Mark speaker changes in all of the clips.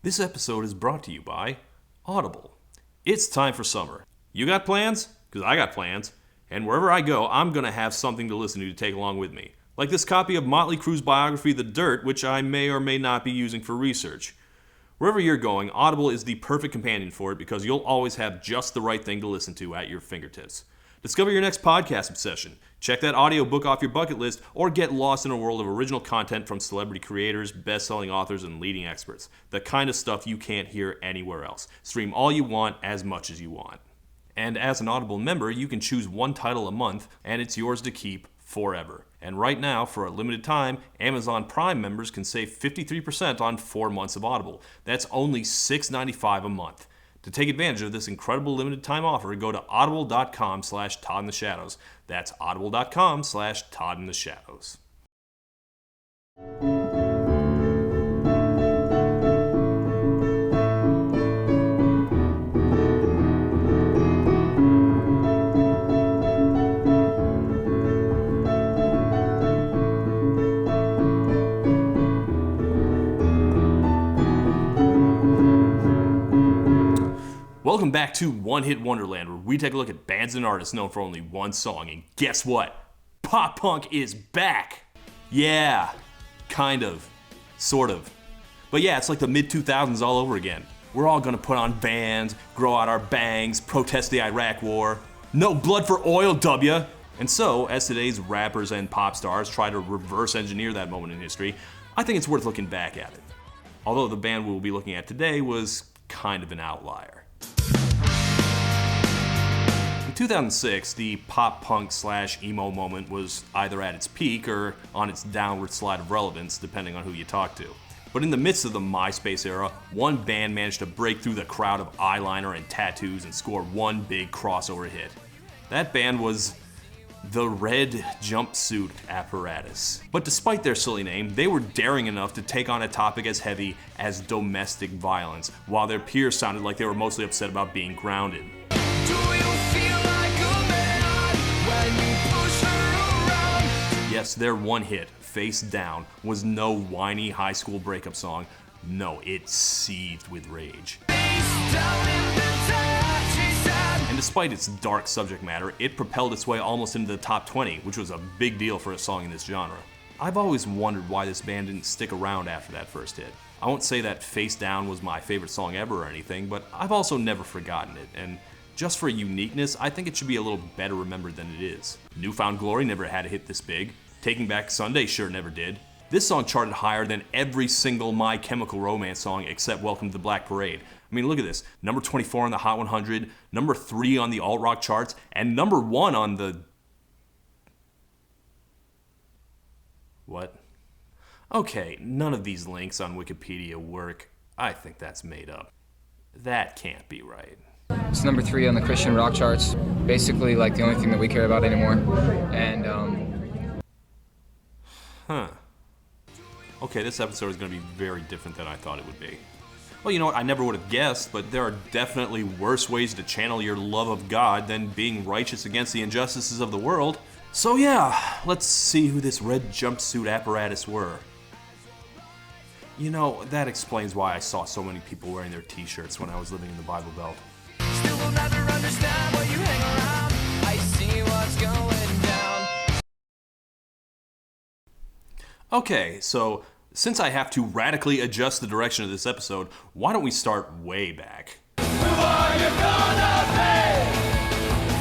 Speaker 1: This episode is brought to you by Audible. It's time for summer. You got plans? Because I got plans. And wherever I go, I'm going to have something to listen to take along with me. Like this copy of Motley Crue's biography, The Dirt, which I may or may not be using for research. Wherever you're going, Audible is the perfect companion for it because you'll always have just the right thing to listen to at your fingertips. Discover your next podcast obsession. Check that audiobook off your bucket list, or get lost in a world of original content from celebrity creators, best-selling authors, and leading experts. The kind of stuff you can't hear anywhere else. Stream all you want, as much as you want. And as an Audible member, you can choose one title a month, and it's yours to keep forever. And right now, for a limited time, Amazon Prime members can save 53% on 4 months of Audible. That's only $6.95 a month. To take advantage of this incredible limited time offer, go to audible.com/toddintheshadows. That's audible.com/toddintheshadows. Welcome back to One Hit Wonderland, where we take a look at bands and artists known for only one song. And guess what? Pop punk is back! Yeah, kind of. Sort of. But yeah, it's like the mid-2000s all over again. We're all gonna put on bands, grow out our bangs, protest the Iraq War. No blood for oil, W! And so, as today's rappers and pop stars try to reverse engineer that moment in history, I think it's worth looking back at it. Although the band we'll be looking at today was kind of an outlier. In 2006, the pop-punk/emo moment was either at its peak or on its downward slide of relevance, depending on who you talk to. But in the midst of the MySpace era, one band managed to break through the crowd of eyeliner and tattoos and score one big crossover hit. That band was the Red Jumpsuit Apparatus. But despite their silly name, they were daring enough to take on a topic as heavy as domestic violence, while their peers sounded like they were mostly upset about being grounded. Yes, their one hit, Face Down, was no whiny high school breakup song. No, it seethed with rage. And despite its dark subject matter, it propelled its way almost into the top 20, which was a big deal for a song in this genre. I've always wondered why this band didn't stick around after that first hit. I won't say that Face Down was my favorite song ever or anything, but I've also never forgotten it, and just for uniqueness, I think it should be a little better remembered than it is. New Found Glory never had a hit this big. Taking Back Sunday sure never did. This song charted higher than every single My Chemical Romance song except Welcome to the Black Parade. I mean, look at this. Number 24 on the Hot 100, number 3 on the alt-rock charts, and number 1 on the... What? Okay, none of these links on Wikipedia work. I think that's made up. That can't be right.
Speaker 2: It's number 3 on the Christian rock charts. Basically, like the only thing that we care about anymore. And,
Speaker 1: Huh. Okay, this episode is going to be very different than I thought it would be. Well, you know what? I never would have guessed, but there are definitely worse ways to channel your love of God than being righteous against the injustices of the world. So yeah, let's see who this Red Jumpsuit Apparatus were. You know, that explains why I saw so many people wearing their t-shirts when I was living in the Bible Belt.
Speaker 3: Still will never understand why you hang around. I see what's going down.
Speaker 1: Okay, so since I have to radically adjust the direction of this episode, why don't we start way back?
Speaker 3: Who are you gonna be?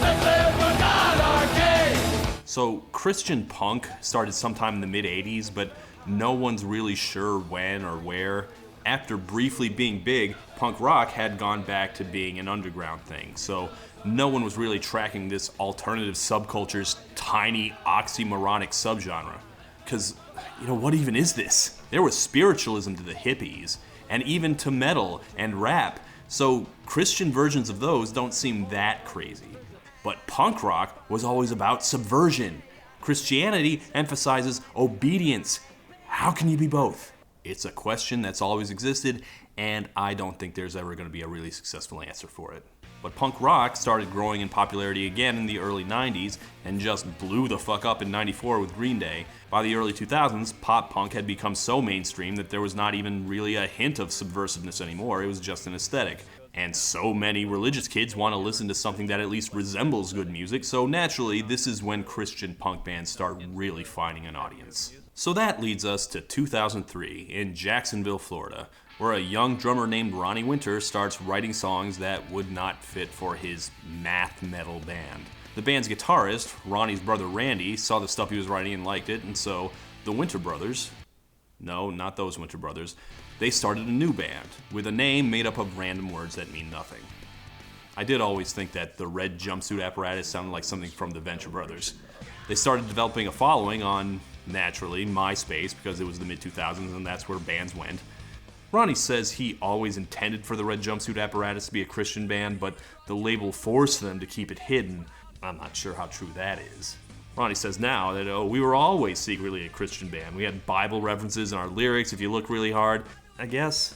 Speaker 3: Let's live for God our King.
Speaker 1: So Christian punk started sometime in the mid-'80s, but no one's really sure when or where. After briefly being big, punk rock had gone back to being an underground thing, so no one was really tracking this alternative subculture's tiny oxymoronic subgenre. Because, you know, what even is this? There was spiritualism to the hippies, and even to metal and rap, so Christian versions of those don't seem that crazy. But punk rock was always about subversion. Christianity emphasizes obedience. How can you be both? It's a question that's always existed, and I don't think there's ever going to be a really successful answer for it. But punk rock started growing in popularity again in the early 90s and just blew the fuck up in 94 with Green Day. By the early 2000s, pop punk had become so mainstream that there was not even really a hint of subversiveness anymore, it was just an aesthetic. And so many religious kids want to listen to something that at least resembles good music, so naturally, this is when Christian punk bands start really finding an audience. So that leads us to 2003 in Jacksonville, Florida, where a young drummer named Ronnie Winter starts writing songs that would not fit for his math metal band. The band's guitarist, Ronnie's brother Randy, saw the stuff he was writing and liked it, and so the Winter Brothers, no, not those Winter Brothers, they started a new band with a name made up of random words that mean nothing. I did always think that the red jumpsuit apparatus sounded like something from the Venture Brothers. They started developing a following on, naturally, MySpace, because it was the mid-2000s and that's where bands went. Ronnie says he always intended for the red jumpsuit apparatus to be a Christian band, but the label forced them to keep it hidden. I'm not sure how true that is. Ronnie says now that, we were always secretly a Christian band. We had Bible references in our lyrics if you look really hard. I guess?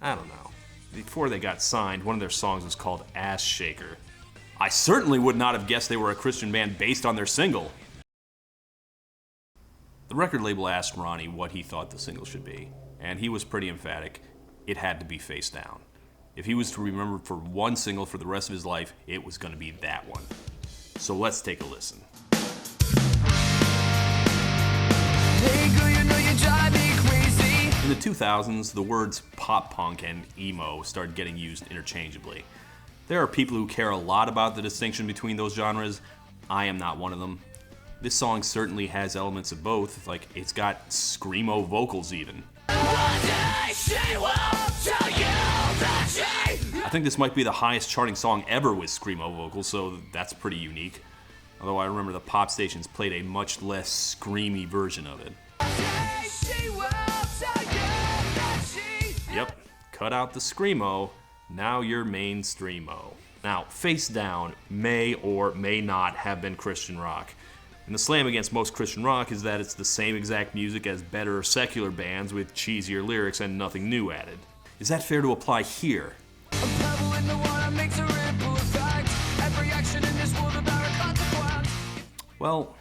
Speaker 1: I don't know. Before they got signed, one of their songs was called Ass Shaker. I certainly would not have guessed they were a Christian band based on their single. The record label asked Ronnie what he thought the single should be, and he was pretty emphatic. It had to be Face Down. If he was to remember for one single for the rest of his life, it was going to be that one. So let's take a listen.
Speaker 3: Hey girl, you know you drive me crazy.
Speaker 1: In the 2000s, the words pop punk and emo started getting used interchangeably. There are people who care a lot about the distinction between those genres. I am not one of them. This song certainly has elements of both, like it's got screamo vocals even.
Speaker 3: One day she will tell you that she...
Speaker 1: I think this might be the highest charting song ever with screamo vocals, so that's pretty unique. Although I remember the pop stations played a much less screamy version of it.
Speaker 3: She will tell you that she...
Speaker 1: Yep, cut out the screamo, now you're mainstreamo. Now, Face Down may or may not have been Christian rock. And the slam against most Christian rock is that it's the same exact music as better secular bands with cheesier lyrics and nothing new added. Is that fair to apply here?
Speaker 3: A pebble in the water makes a ripple effect. Every action in this world about a consequence.
Speaker 1: Well,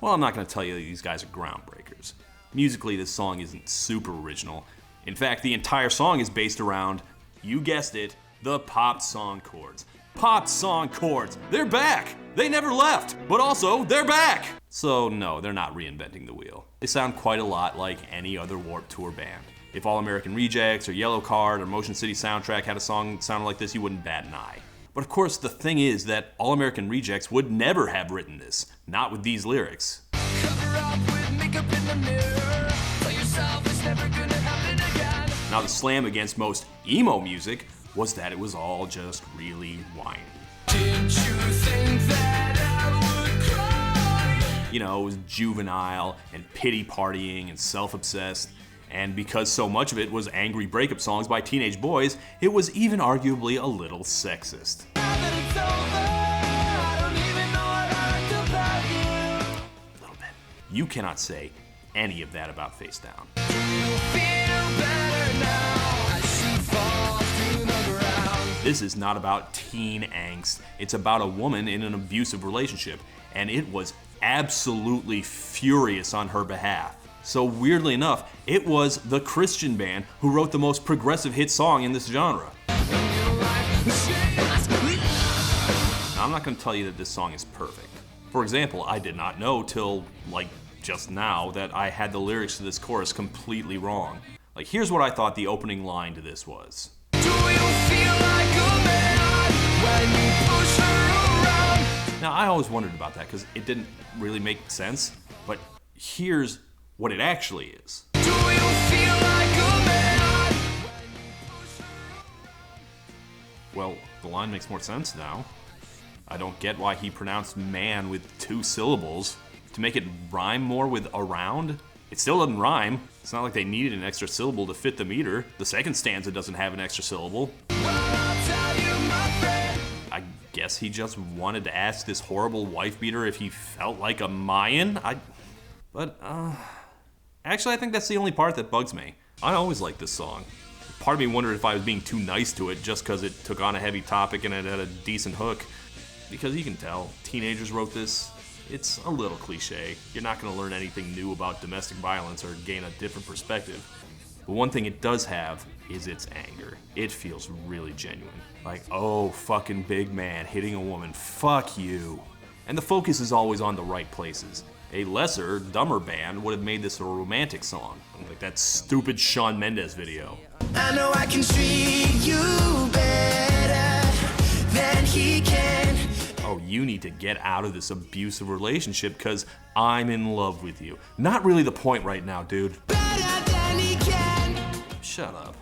Speaker 1: I'm not going to tell you that these guys are groundbreakers. Musically, this song isn't super original. In fact, the entire song is based around, you guessed it, the pop song chords. Pop song chords! They're back! They never left, but also, they're back! So no, they're not reinventing the wheel. They sound quite a lot like any other Warped Tour band. If All American Rejects or Yellow Card or Motion City Soundtrack had a song that sounded like this, you wouldn't bat an eye. But of course, the thing is that All American Rejects would never have written this, not with these lyrics.
Speaker 3: Cover up with makeup in the mirror. Tell yourself it's never gonna happen again.
Speaker 1: Now the slam against most emo music was that it was all just really whiny.
Speaker 3: Didn't you think that I would cry?
Speaker 1: You know, it was juvenile and pity partying and self-obsessed. And because so much of it was angry breakup songs by teenage boys, it was even arguably a little sexist.
Speaker 3: Now that it's over, I don't even know what I like about you.
Speaker 1: A little bit. You cannot say any of that about Face Down.
Speaker 3: Do you feel better now? As she falls to the ground.
Speaker 1: This is not about teen angst. It's about a woman in an abusive relationship, and it was absolutely furious on her behalf. So weirdly enough, it was the Christian band who wrote the most progressive hit song in this genre. Now, I'm not going to tell you that this song is perfect. For example, I did not know till, just now that I had the lyrics to this chorus completely wrong. Here's what I thought the opening line to this was.
Speaker 3: Do you feel like a man when you push her around?
Speaker 1: Now, I always wondered about that because it didn't really make sense, but here's what it actually is.
Speaker 3: Do you feel like a man when you push her around?
Speaker 1: Well, the line makes more sense now. I don't get why he pronounced man with 2 syllables. To make it rhyme more with around? It still doesn't rhyme. It's not like they needed an extra syllable to fit the meter. The second stanza doesn't have an extra syllable.
Speaker 3: Well, I'll tell you, my friend.
Speaker 1: I guess he just wanted to ask this horrible wife beater if he felt like a Mayan? Actually, I think that's the only part that bugs me. I always liked this song. part of me wondered if I was being too nice to it just because it took on a heavy topic and it had a decent hook. Because you can tell, teenagers wrote this. It's a little cliche. You're not going to learn anything new about domestic violence or gain a different perspective. But one thing it does have is its anger. It feels really genuine. Like, oh, fucking big man hitting a woman, fuck you. And the focus is always on the right places. A lesser, dumber band would have made this a romantic song, like that stupid Shawn Mendes video.
Speaker 4: I know I can treat you better than he can.
Speaker 1: Oh, you need to get out of this abusive relationship because I'm in love with you. Not really the point right now, dude.
Speaker 4: Better than he can.
Speaker 1: Shut up.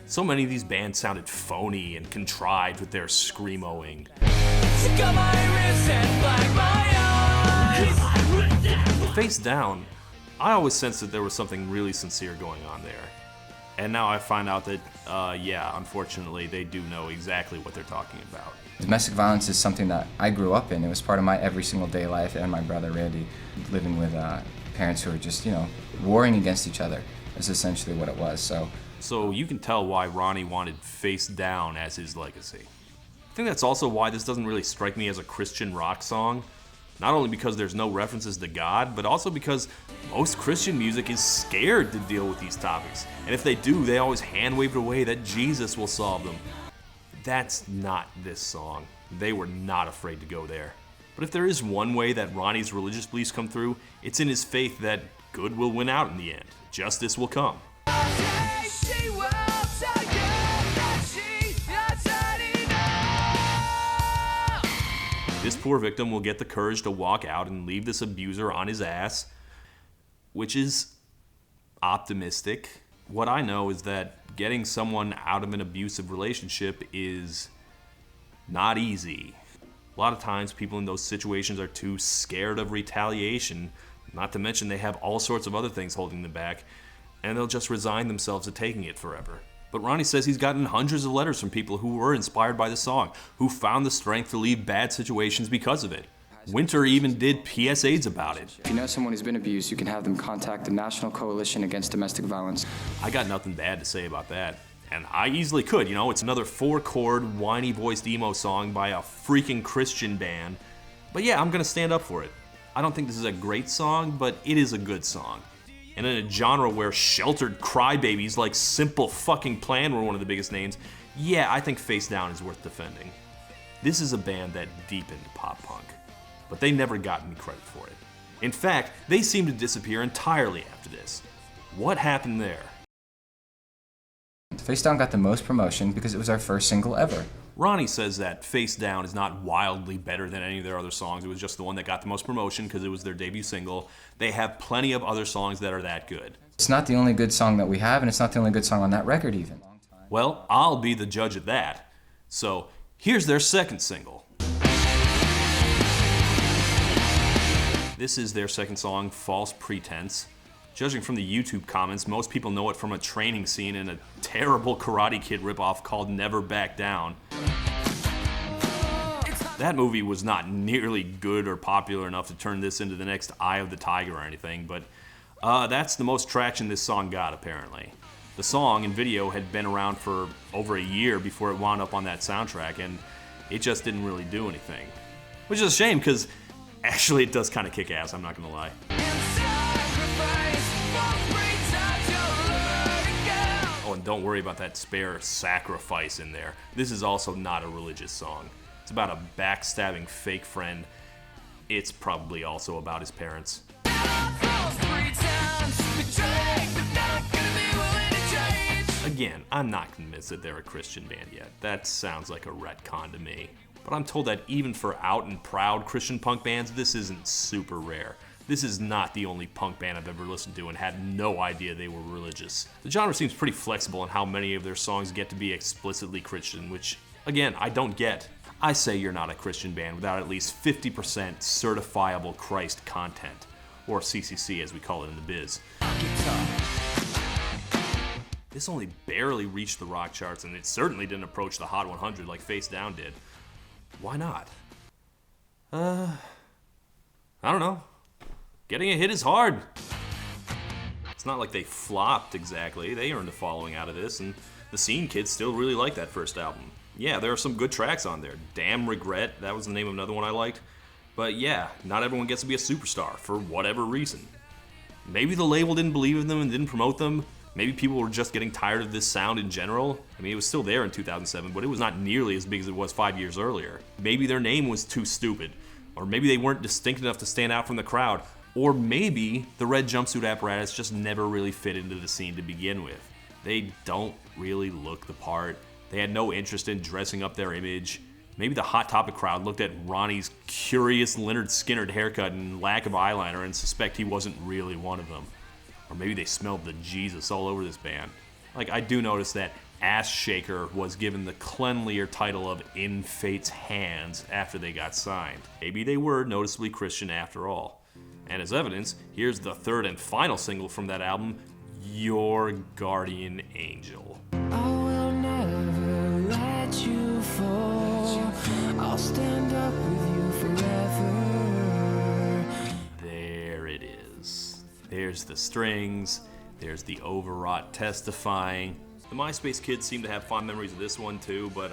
Speaker 1: So many of these bands sounded phony and contrived with their screamoing.
Speaker 3: Check out my wrist and black my eyes.
Speaker 1: Face Down, I always sensed that there was something really sincere going on there. And now I find out that, yeah, unfortunately, they do know exactly what they're talking about.
Speaker 2: Domestic violence is something that I grew up in. It was part of my every single day life, and my brother Randy, living with parents who were just, warring against each other. That's essentially what it was.
Speaker 1: So you can tell why Ronnie wanted Face Down as his legacy. I think that's also why this doesn't really strike me as a Christian rock song. Not only because there's no references to God, but also because most Christian music is scared to deal with these topics. And if they do, they always hand-wave it away that Jesus will solve them. That's not this song. They were not afraid to go there. But if there is one way that Ronnie's religious beliefs come through, it's in his faith that good will win out in the end. Justice will come.
Speaker 3: She will tell you that she doesn't enough.
Speaker 1: This poor victim will get the courage to walk out and leave this abuser on his ass, which is optimistic. What I know is that getting someone out of an abusive relationship is not easy. A lot of times people in those situations are too scared of retaliation, not to mention they have all sorts of other things holding them back, and they'll just resign themselves to taking it forever. But Ronnie says he's gotten hundreds of letters from people who were inspired by the song, who found the strength to leave bad situations because of it. Winter even did PSAs about it.
Speaker 2: If you know someone who's been abused, you can have them contact the National Coalition Against Domestic Violence.
Speaker 1: I got nothing bad to say about that. And I easily could, it's another 4-chord, whiny-voiced emo song by a freaking Christian band. But yeah, I'm gonna stand up for it. I don't think this is a great song, but it is a good song. And in a genre where sheltered crybabies like Simple Fucking Plan were one of the biggest names, yeah, I think Face Down is worth defending. This is a band that deepened pop punk, but they never got any credit for it. In fact, they seem to disappear entirely after this. What happened there?
Speaker 2: Face Down got the most promotion because it was our first single ever.
Speaker 1: Ronnie says that Face Down is not wildly better than any of their other songs. It was just the one that got the most promotion because it was their debut single. They have plenty of other songs that are that good.
Speaker 2: It's not the only good song that we have, and it's not the only good song on that record even.
Speaker 1: Well, I'll be the judge of that. So, here's their second single. This is their second song, False Pretense. Judging from the YouTube comments, most people know it from a training scene in a terrible Karate Kid ripoff called Never Back Down. That movie was not nearly good or popular enough to turn this into the next Eye of the Tiger or anything, but that's the most traction this song got, apparently. The song and video had been around for over a year before it wound up on that soundtrack, and it just didn't really do anything. Which is a shame, because actually it does kind of kick ass, I'm not gonna lie. Oh, and don't worry about that spare sacrifice in there. This is also not a religious song. It's about a backstabbing fake friend. It's probably also about his parents. Again, I'm not convinced that they're a Christian band yet. That sounds like a retcon to me. But I'm told that even for out and proud Christian punk bands, this isn't super rare. This is not the only punk band I've ever listened to and had no idea they were religious. The genre seems pretty flexible in how many of their songs get to be explicitly Christian, which, again, I don't get. I say you're not a Christian band without at least 50% certifiable Christ content, or CCC as we call it in the biz. This only barely reached the rock charts, and it certainly didn't approach the Hot 100 like Face Down did. Why not? I don't know. Getting a hit is hard. It's It's not like they flopped exactly. They earned a following out of this, and the scene kids still really like that first album. Yeah, there are some good tracks on there. Damn Regret, that was the name of another one I liked. But yeah, not everyone gets to be a superstar for whatever reason. Maybe the label didn't believe in them and didn't promote them. Maybe people were just getting tired of this sound in general. I mean, it was still there in 2007, but it was not nearly as big as it was 5 years earlier. Maybe their name was too stupid. Or maybe they weren't distinct enough to stand out from the crowd. Or maybe the red jumpsuit apparatus just never really fit into the scene to begin with. They don't really look the part. They had no interest in dressing up their image. Maybe the Hot Topic crowd looked at Ronnie's curious Leonard Skinner haircut and lack of eyeliner and suspect he wasn't really one of them. Or maybe they smelled the Jesus all over this band. Like, I do notice that Ass Shaker was given the cleanlier title of In Fate's Hands after they got signed. Maybe they were noticeably Christian after all. And as evidence, here's the third and final single from that album, Your Guardian Angel.
Speaker 4: I will never let you fall. I'll stand up with you forever.
Speaker 1: There it is. There's the strings, there's the overwrought testifying. The MySpace kids seem to have fond memories of this one too, but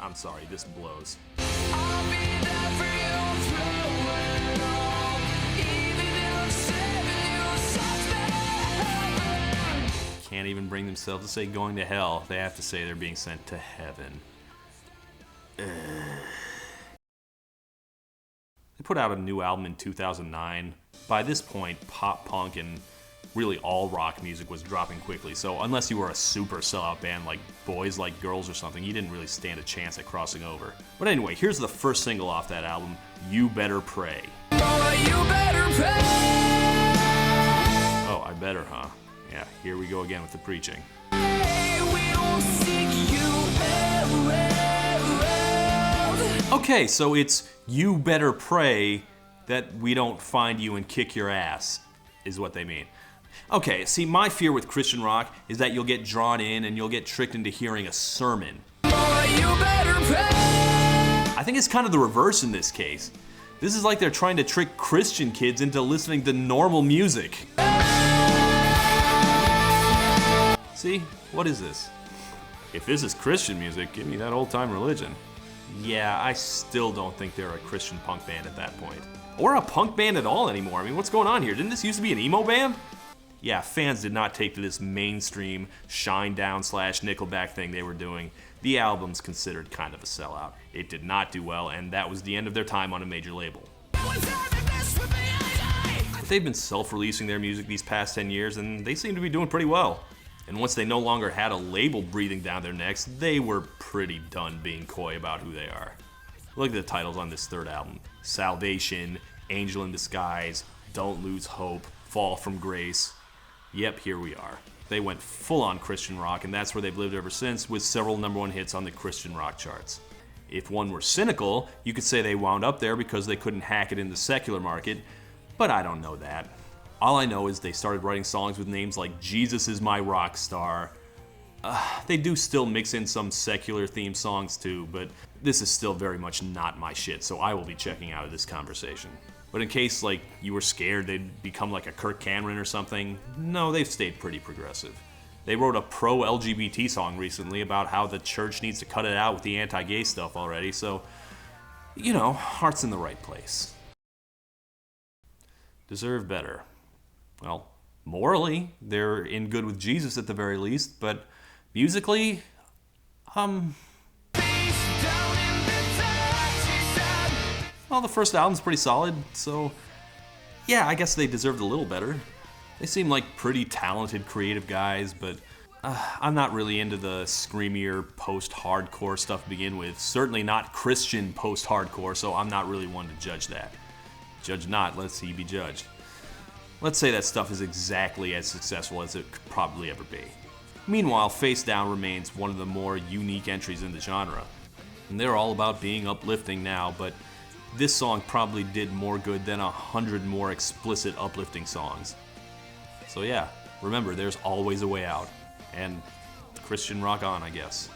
Speaker 1: I'm sorry, this blows.
Speaker 4: I'll be there for you through it all, even if saving you sucks bad.
Speaker 1: Can't even bring themselves to say going to hell. They have to say they're being sent to heaven. They put out a new album in 2009. By this point, pop punk and really all rock music was dropping quickly, so unless you were a super sellout band like Boys Like Girls or something, you didn't really stand a chance at crossing over. But anyway, here's the first single off that album, You Better Pray.
Speaker 4: Boy, you better pray.
Speaker 1: Oh, I better, huh? Yeah, here we go again with the preaching.
Speaker 4: We'll seek you around.
Speaker 1: Okay, so it's You Better Pray that we don't find you and kick your ass, is what they mean. Okay, see, my fear with Christian rock is that you'll get drawn in and you'll get tricked into hearing a sermon.
Speaker 4: Boy, you better pray.
Speaker 1: I think it's kind of the reverse in this case. This is like they're trying to trick Christian kids into listening to normal music. See, what is this? If this is Christian music, give me that old-time religion. Yeah, I still don't think they're a Christian punk band at that point. Or a punk band at all anymore. I mean, what's going on here? Didn't this used to be an emo band? Yeah, fans did not take to this mainstream Shinedown/Nickelback thing they were doing. The album's considered kind of a sellout. It did not do well, and that was the end of their time on a major label. But they've been self-releasing their music these past 10 years, and they seem to be doing pretty well. And once they no longer had a label breathing down their necks, they were pretty done being coy about who they are. Look at the titles on this third album. Salvation, Angel in Disguise, Don't Lose Hope, Fall from Grace. Yep, here we are. They went full-on Christian rock, and that's where they've lived ever since, with several #1 hits on the Christian rock charts. If one were cynical, you could say they wound up there because they couldn't hack it in the secular market, but I don't know that. All I know is they started writing songs with names like Jesus Is My Rock Star. They do still mix in some secular themed songs too, but this is still very much not my shit, so I will be checking out of this conversation. But in case like you were scared they'd become like a Kirk Cameron or something, no, they've stayed pretty progressive. They wrote a pro-LGBT song recently about how the church needs to cut it out with the anti-gay stuff already, so, you know, heart's in the right place. Deserve better. Well, morally, they're in good with Jesus at the very least, but musically, well, the first album's pretty solid, so yeah, I guess they deserved a little better. They seem like pretty talented, creative guys, but I'm not really into the screamier post-hardcore stuff to begin with. Certainly not Christian post-hardcore, so I'm not really one to judge that. Judge not, lest he be judged. Let's say that stuff is exactly as successful as it could probably ever be. Meanwhile, Face Down remains one of the more unique entries in the genre. And they're all about being uplifting now, but this song probably did more good than 100 more explicit uplifting songs. So yeah, remember, there's always a way out. And Christian rock on, I guess.